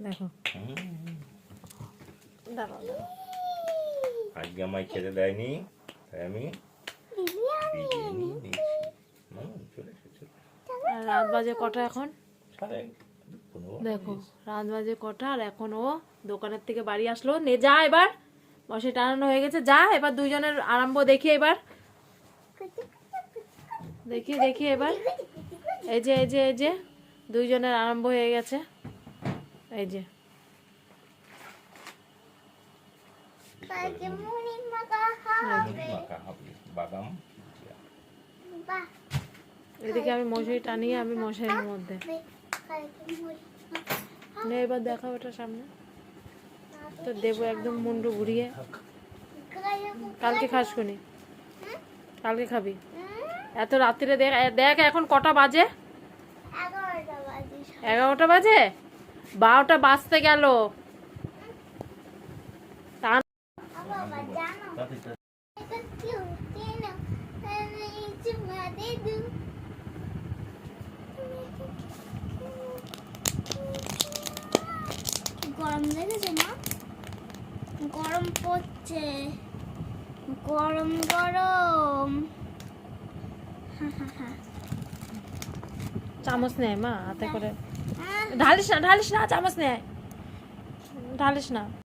দেখো দাঁড়াও দাঁড়াও আজকে আমায় খেতে দেয়নি, তাই আমি বিরিয়ানি নিয়েছি। চলে এসেছে। আর রাত বাজে কটা এখন? 15:30 দেখো রাত বাজে কটা, আর এখন ও দোকানের থেকে বাড়ি আসলো। নে যা, এবার বসে টানানো হয়ে গেছে, যা এবার দুইজনের আরম্ভ দেখি। এবার দেখি দেখি এবার এই যে এই যে এই যে দুইজনের আরম্ভ হয়ে গেছে। এই যে মাখা হবে, বাদাম ভুজিয়া। এদিকে আমি মশারি টানিয়ে আমি মশারির মধ্যে নে এবার দেখাও ওটা সামনে তো দেবো একদম মুন্ডু ঘুরিয়ে। কালকে খাস কোনি? কালকে খাবি? এত রাত্রিরে দেখ দেখ এখন কটা বাজে? 11টা বাজে, 12টা বাজতে গেল। গরম লেগেছে না? গরম পড়ছে, গরম গরম। চামচ নেয় মা হাতে করে, ঢালিস না ঢালিস না, চামচ নেয় ঢালিস না।